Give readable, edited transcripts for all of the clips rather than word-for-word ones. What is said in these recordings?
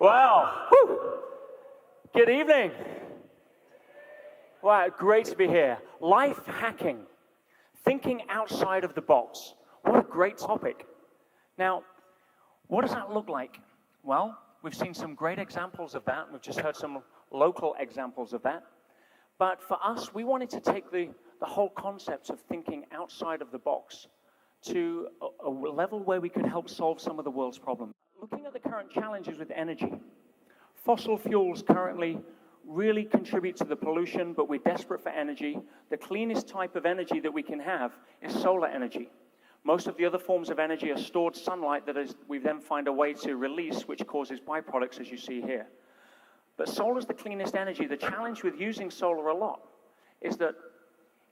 Wow. Whew. Good evening. Wow, great to be here. Life hacking, thinking outside of the box. What a great topic. Now, what does that look like? Well, we've seen some great examples of that. We've just heard some local examples of that. But for us, we wanted to take the whole concept of thinking outside of the box to a level where we could help solve some of the world's problems. Looking at the current challenges with energy, fossil fuels currently really contribute to the pollution, but we're desperate for energy. The cleanest type of energy that we can have is solar energy. Most of the other forms of energy are stored sunlight that we then find a way to release, which causes byproducts, as you see here. But solar is the cleanest energy. The challenge with using solar a lot is that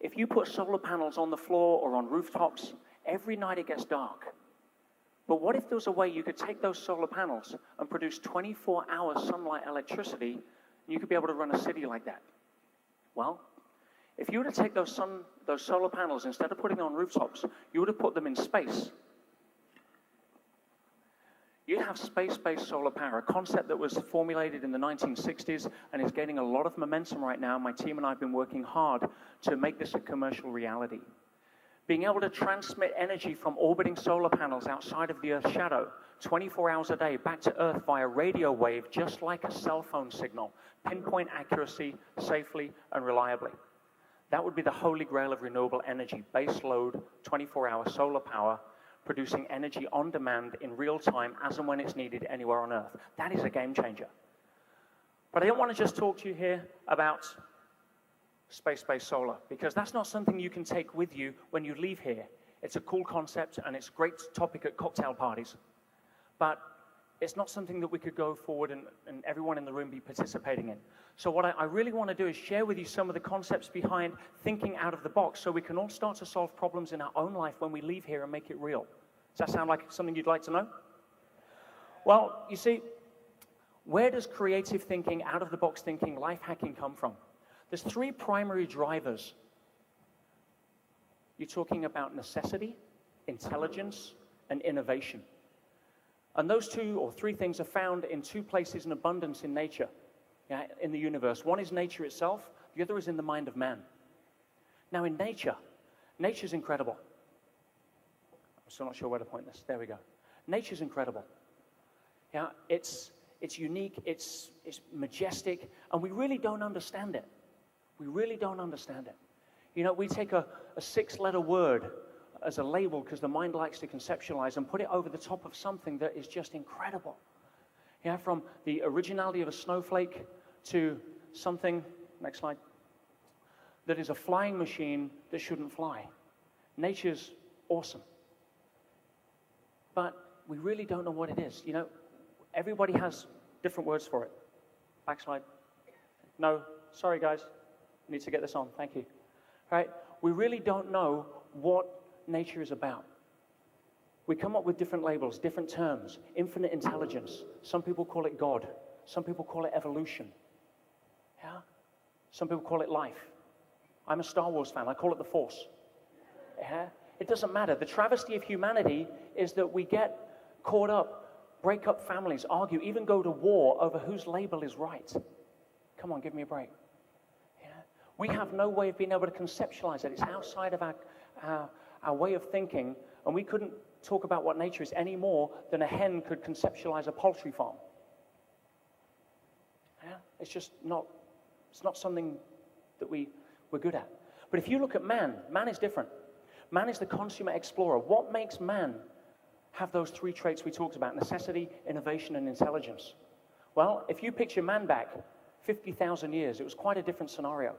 if you put solar panels on the floor or on rooftops, every night it gets dark. But what if there was a way you could take those solar panels and produce 24-hour sunlight electricity, and you could be able to run a city like that? Well, if you were to take those solar panels, instead of putting them on rooftops, you would have put them in space. You'd have space-based solar power, a concept that was formulated in the 1960s and is gaining a lot of momentum right now. My team and I have been working hard to make this a commercial reality. Being able to transmit energy from orbiting solar panels outside of the Earth's shadow 24 hours a day back to Earth via radio wave, just like a cell phone signal, pinpoint accuracy, safely and reliably. That would be the holy grail of renewable energy, base load, 24-hour solar power, producing energy on demand in real time as and when it's needed anywhere on Earth. That is a game changer. But I don't want to just talk to you here about space-based solar, because that's not something you can take with you when you leave here. It's a cool concept and it's a great topic at cocktail parties. But it's not something that we could go forward and everyone in the room be participating in. So what I really want to do is share with you some of the concepts behind thinking out of the box so we can all start to solve problems in our own life when we leave here and make it real. Does that sound like something you'd like to know? Well, you see, where does creative thinking, out of the box thinking, life hacking come from? There's three primary drivers. You're talking about necessity, intelligence, and innovation. And those two or three things are found in two places in abundance in nature, in the universe. One is nature itself, the other is in the mind of man. Now in nature's incredible. I'm still not sure where to point this. There we go. Nature's incredible. Yeah, it's unique, it's majestic, and we really don't understand it. We really don't understand it. You know, we take a six-letter word as a label because the mind likes to conceptualize and put it over the top of something that is just incredible. Yeah, from the originality of a snowflake to something, next slide, that is a flying machine that shouldn't fly. Nature's awesome. But we really don't know what it is. You know, everybody has different words for it. Backslide. No, sorry guys. Need to get this on, thank you. Right? We really don't know what nature is about. We come up with different labels, different terms. Infinite intelligence. Some people call it God. Some people call it evolution. Yeah? Some people call it life. I'm a Star Wars fan. I call it the Force. Yeah? It doesn't matter. The travesty of humanity is that we get caught up, break up families, argue, even go to war over whose label is right. Come on, give me a break. We have no way of being able to conceptualize it. It's outside of our way of thinking, and we couldn't talk about what nature is any more than a hen could conceptualize a poultry farm. Yeah? It's just not something that we're good at. But if you look at man is different. Man is the consummate explorer. What makes man have those three traits we talked about, necessity, innovation, and intelligence? Well, if you picture man back 50,000 years, it was quite a different scenario.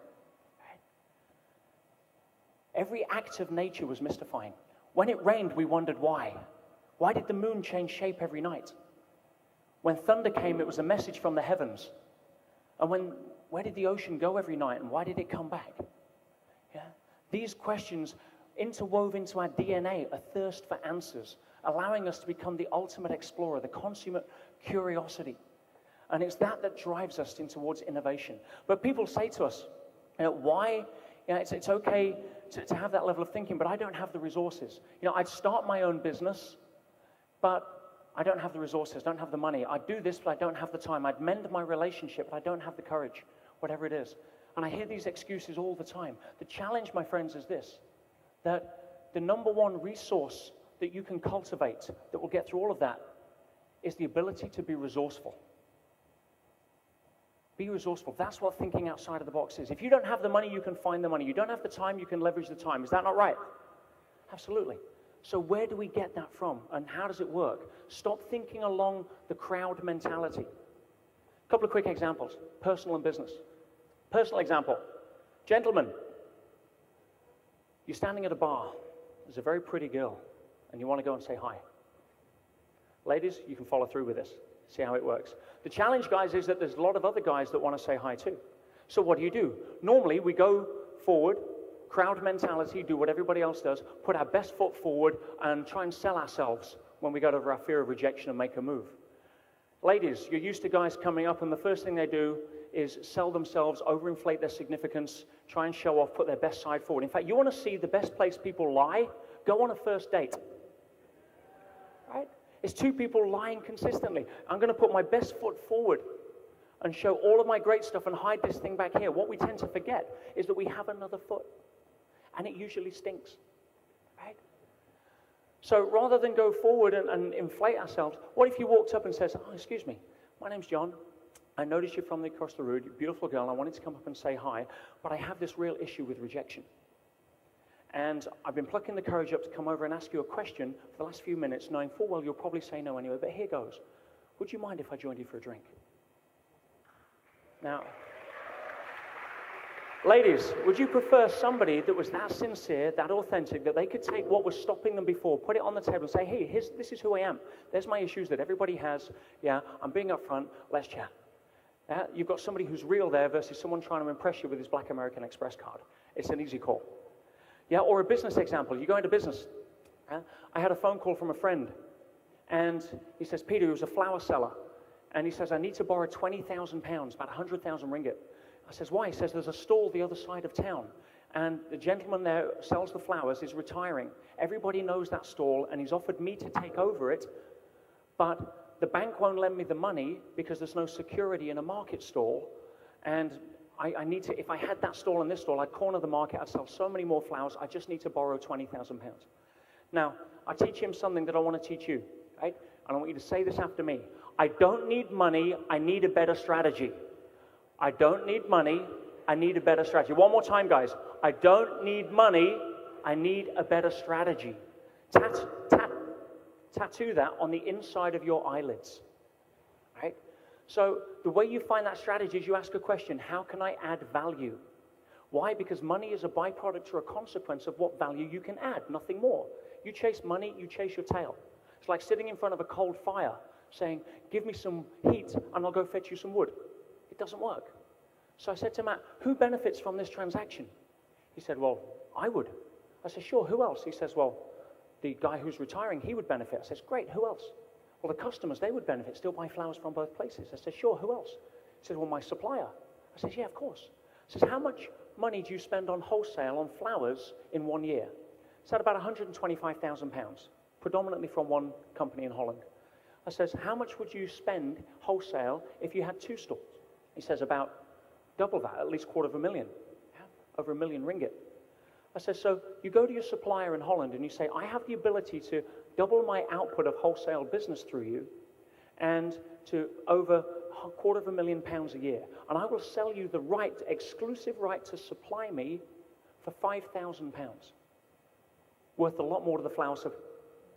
Every act of nature was mystifying. When it rained, we wondered why. Why did the moon change shape every night? When thunder came, it was a message from the heavens. And where did the ocean go every night, and why did it come back? Yeah? These questions interwove into our DNA, a thirst for answers, allowing us to become the ultimate explorer, the consummate curiosity. And it's that drives us towards innovation. But people say to us, why? It's okay to have that level of thinking, but I don't have the resources. I'd start my own business, but I don't have the resources, don't have the money. I'd do this, but I don't have the time. I'd mend my relationship, but I don't have the courage, whatever it is. And I hear these excuses all the time. The challenge, my friends, is this, that the number one resource that you can cultivate that will get through all of that is the ability to be resourceful. Be resourceful. That's what thinking outside of the box is. If you don't have the money, you can find the money. You don't have the time, you can leverage the time. Is that not right? Absolutely. So where do we get that from, and how does it work? Stop thinking along the crowd mentality. A couple of quick examples, personal and business. Personal example. Gentlemen, you're standing at a bar. There's a very pretty girl, and you want to go and say hi. Ladies, you can follow through with this. See how it works. The challenge, guys, is that there's a lot of other guys that want to say hi too. So what do? Normally, we go forward, crowd mentality, do what everybody else does, put our best foot forward, and try and sell ourselves when we get over our fear of rejection and make a move. Ladies, you're used to guys coming up, and the first thing they do is sell themselves, overinflate their significance, try and show off, put their best side forward. In fact, you want to see the best place people lie? Go on a first date. Right? It's two people lying consistently. I'm going to put my best foot forward and show all of my great stuff and hide this thing back here. What we tend to forget is that we have another foot, and it usually stinks. Right? So rather than go forward and inflate ourselves, what if you walked up and says, "Oh, excuse me, my name's John. I noticed you're from across the road, you're a beautiful girl, I wanted to come up and say hi, but I have this real issue with rejection. And I've been plucking the courage up to come over and ask you a question for the last few minutes, knowing full well you'll probably say no anyway, but here goes. Would you mind if I joined you for a drink?" Now, ladies, would you prefer somebody that was that sincere, that authentic, that they could take what was stopping them before, put it on the table and say, "Hey, this is who I am. There's my issues that everybody has. Yeah, I'm being upfront. Let's chat." You've got somebody who's real there versus someone trying to impress you with his Black American Express card. It's an easy call. Yeah, or a business example. You go into business. I had a phone call from a friend, and he says, "Peter," he was a flower seller, and he says, "I need to borrow £20,000, about 100,000 ringgit. I says, "Why?" He says, "There's a stall the other side of town, and the gentleman there sells the flowers, is retiring. Everybody knows that stall, and he's offered me to take over it, but the bank won't lend me the money because there's no security in a market stall, and I need to, if I had that stall and this stall, I'd corner the market, I'd sell so many more flowers, I just need to borrow £20,000. Now, I teach him something that I want to teach you, right? And I want you to say this after me. I don't need money, I need a better strategy. I don't need money, I need a better strategy. One more time, guys. I don't need money, I need a better strategy. Tattoo that on the inside of your eyelids, right? So the way you find that strategy is you ask a question, how can I add value? Why? Because money is a byproduct or a consequence of what value you can add, nothing more. You chase money, you chase your tail. It's like sitting in front of a cold fire saying, "Give me some heat and I'll go fetch you some wood." It doesn't work. So I said to Matt, "Who benefits from this transaction?" He said, "Well, I would." I said, "Sure, who else?" He says, "Well, the guy who's retiring, he would benefit." I says, "Great, who else?" "Well, the customers, they would benefit, still buy flowers from both places." I said, "Sure, who else?" He said, "Well, my supplier." I says, "Yeah, of course." He says, "How much money do you spend on wholesale on flowers in 1 year?" He said, "About £125,000, predominantly from one company in Holland." I says, "How much would you spend wholesale if you had 2 stalls?" He says, "About double that, at least £250,000, over £1 million ringgit." I said, "So you go to your supplier in Holland and you say, I have the ability to double my output of wholesale business through you and to over £250,000 a year. And I will sell you the right, exclusive right to supply me for £5,000. Worth a lot more to the flower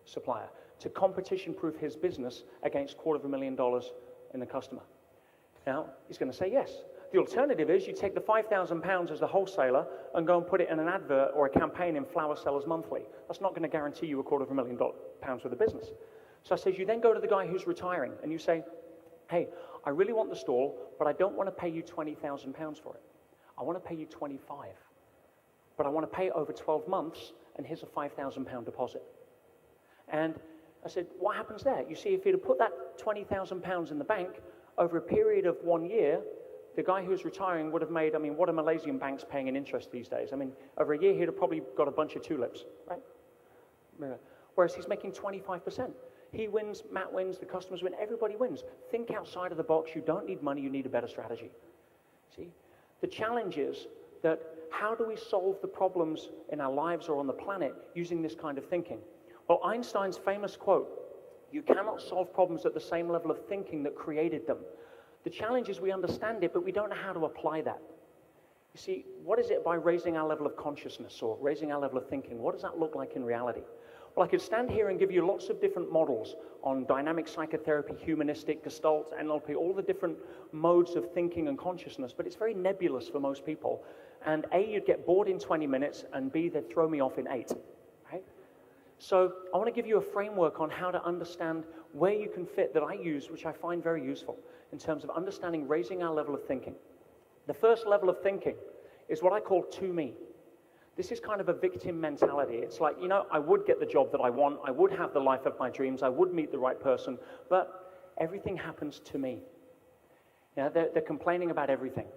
supplier to competition-proof his business against $250,000 in the customer." Now, he's going to say yes. The alternative is you take the £5,000 as the wholesaler and go and put it in an advert or a campaign in Flower Sellers Monthly. That's not going to guarantee you £250,000 worth of business. So I says, you then go to the guy who's retiring and you say, "Hey, I really want the stall, but I don't want to pay you £20,000 for it. I want to pay you 25, but I want to pay it over 12 months, and here's a £5,000 deposit." And I said, what happens there? You see, if you'd have put that £20,000 in the bank over a period of 1 year, the guy who's retiring would have made, what are Malaysian banks paying in interest these days? Over a year, he'd have probably got a bunch of tulips, right? Whereas he's making 25%. He wins, Matt wins, the customers win, everybody wins. Think outside of the box. You don't need money, you need a better strategy. See? The challenge is that how do we solve the problems in our lives or on the planet using this kind of thinking? Well, Einstein's famous quote, you cannot solve problems at the same level of thinking that created them. The challenge is we understand it, but we don't know how to apply that. You see, what is it by raising our level of consciousness or raising our level of thinking? What does that look like in reality? Well, I could stand here and give you lots of different models on dynamic psychotherapy, humanistic, Gestalt, NLP, all the different modes of thinking and consciousness, but it's very nebulous for most people. And A, you'd get bored in 20 minutes, and B, they'd throw me off in 8. Right? So I want to give you a framework on how to understand where you can fit that I use, which I find very useful in terms of understanding raising our level of thinking. The first level of thinking is what I call to me. This is kind of a victim mentality. It's like, you know, I would get the job that I want, I would have the life of my dreams, I would meet the right person, but everything happens to me. You know, they're complaining about everything.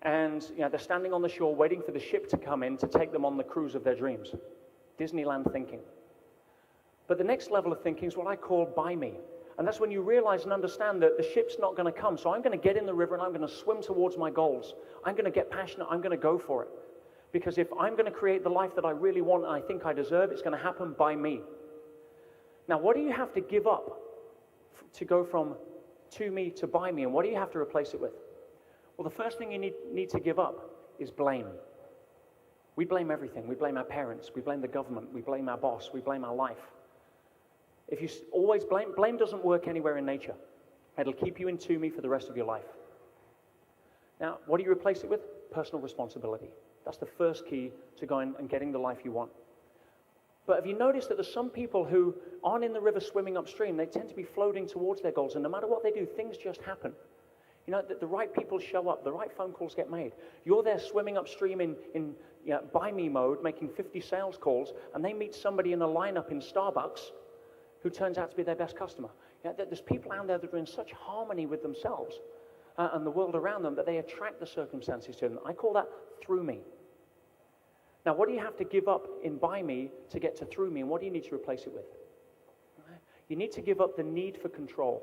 And you know, they're standing on the shore waiting for the ship to come in to take them on the cruise of their dreams. Disneyland thinking. But the next level of thinking is what I call by me. And that's when you realize and understand that the ship's not going to come. So I'm going to get in the river and I'm going to swim towards my goals. I'm going to get passionate. I'm going to go for it. Because if I'm going to create the life that I really want and I think I deserve, it's going to happen by me. Now, what do you have to give up to go from to me to by me? And what do you have to replace it with? Well, the first thing you need to give up is blame. We blame everything. We blame our parents. We blame the government. We blame our boss. We blame our life. If you always blame doesn't work anywhere in nature. It'll keep you in to me for the rest of your life. Now, what do you replace it with? Personal responsibility. That's the first key to going and getting the life you want. But have you noticed that there's some people who aren't in the river swimming upstream? They tend to be floating towards their goals, and no matter what they do, things just happen. You know, the right people show up, the right phone calls get made. You're there swimming upstream in buy me mode, making 50 sales calls, and they meet somebody in a lineup in Starbucks who turns out to be their best customer. You know, there's people out there that are in such harmony with themselves and the world around them that they attract the circumstances to them. I call that through me. Now, what do you have to give up in by me to get to through me, and what do you need to replace it with? You need to give up the need for control.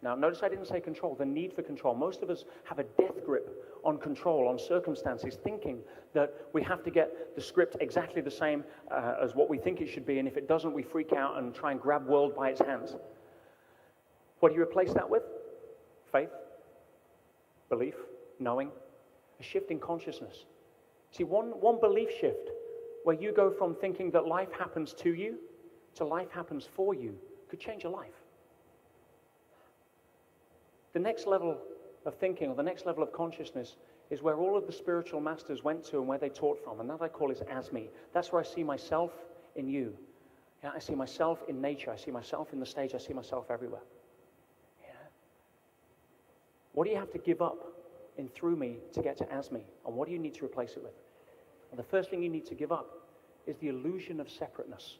Now, notice I didn't say control, the need for control. Most of us have a death grip on control, on circumstances, thinking that we have to get the script exactly the same as what we think it should be, and if it doesn't, we freak out and try and grab world by its hands. What do you replace that with? Faith, belief, knowing, a shift in consciousness. See, one belief shift where you go from thinking that life happens to you to life happens for you could change your life. The next level of thinking, or the next level of consciousness, is where all of the spiritual masters went to and where they taught from, and that I call is as me. That's where I see myself in you. Yeah, I see myself in nature. I see myself in the stage. I see myself everywhere. Yeah. What do you have to give up in through me to get to as me, and what do you need to replace it with? And the first thing you need to give up is the illusion of separateness.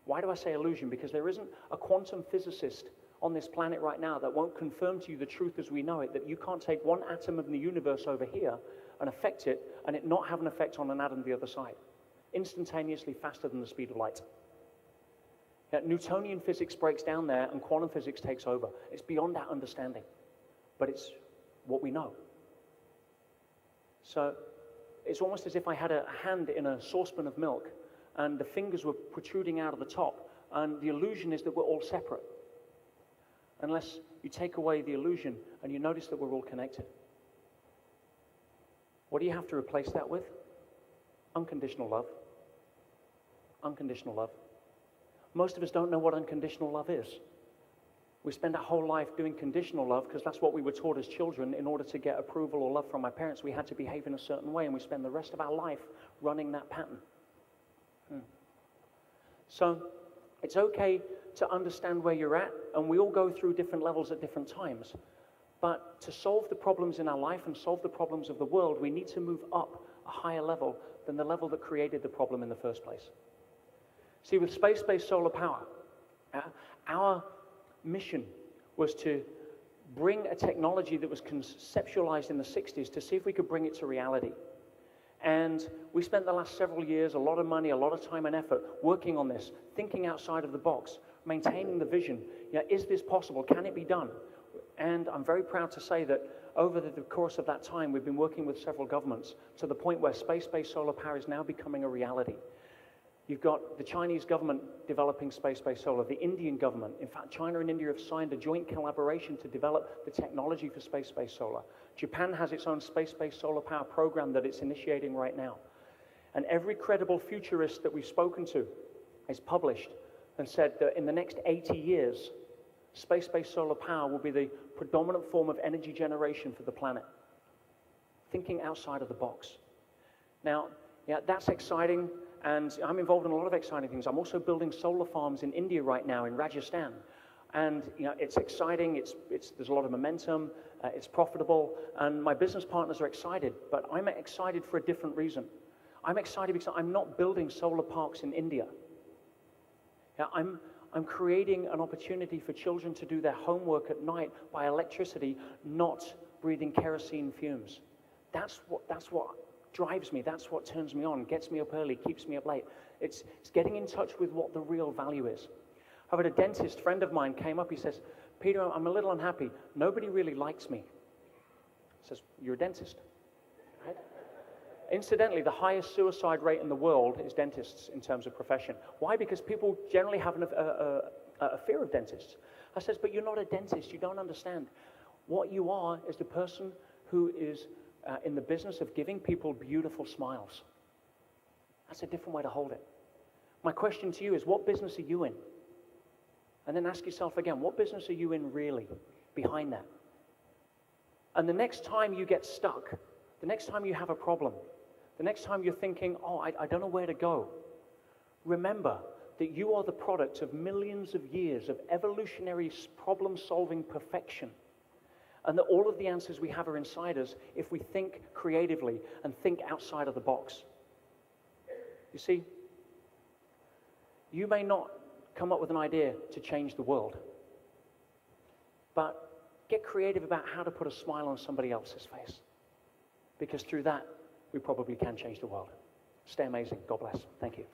Why do I say illusion? Because there isn't a quantum physicist on this planet right now that won't confirm to you the truth as we know it, that you can't take one atom of the universe over here and affect it and it not have an effect on an atom the other side, instantaneously faster than the speed of light. Yet Newtonian physics breaks down there and quantum physics takes over. It's beyond our understanding, but it's what we know. So it's almost as if I had a hand in a saucepan of milk and the fingers were protruding out of the top, and the illusion is that we're all separate. Unless you take away the illusion and you notice that we're all connected. What do you have to replace that with? Unconditional love. Unconditional love. Most of us don't know what unconditional love is. We spend our whole life doing conditional love because that's what we were taught as children. In order to get approval or love from our parents, we had to behave in a certain way, and we spend the rest of our life running that pattern. So it's okay to understand where you're at, and we all go through different levels at different times. But to solve the problems in our life and solve the problems of the world, we need to move up a higher level than the level that created the problem in the first place. See, with space-based solar power, our mission was to bring a technology that was conceptualized in the 60s to see if we could bring it to reality. And we spent the last several years, a lot of money, a lot of time and effort working on this, thinking outside of the box, maintaining the vision. Is this possible? Can it be done? And I'm very proud to say that over the course of that time, we've been working with several governments to the point where space-based solar power is now becoming a reality. You've got the Chinese government developing space-based solar, the Indian government. In fact, China and India have signed a joint collaboration to develop the technology for space-based solar. Japan has its own space-based solar power program that it's initiating right now. And every credible futurist that we've spoken to has published and said that in the next 80 years, space-based solar power will be the predominant form of energy generation for the planet. Thinking outside of the box. Now, that's exciting, and I'm involved in a lot of exciting things. I'm also building solar farms in India right now, in Rajasthan. And it's exciting, there's a lot of momentum, it's profitable, and my business partners are excited, but I'm excited for a different reason. I'm excited because I'm not building solar parks in India. I'm creating an opportunity for children to do their homework at night by electricity, not breathing kerosene fumes. That's what drives me. That's what turns me on, gets me up early, keeps me up late. It's getting in touch with what the real value is. I've had a dentist friend of mine came up. He says, "Peter, I'm a little unhappy. Nobody really likes me." He says, "You're a dentist." Right? Incidentally, the highest suicide rate in the world is dentists in terms of profession. Why? Because people generally have a fear of dentists. I says, "But you're not a dentist. You don't understand. What you are is the person who is in the business of giving people beautiful smiles." That's a different way to hold it. My question to you is, what business are you in? And then ask yourself again, what business are you in really behind that? And the next time you get stuck, the next time you have a problem, the next time you're thinking, oh, I don't know where to go, remember that you are the product of millions of years of evolutionary problem-solving perfection, and that all of the answers we have are inside us if we think creatively and think outside of the box. You see, you may not come up with an idea to change the world, but get creative about how to put a smile on somebody else's face, because through that, we probably can change the world. Stay amazing. God bless. Thank you.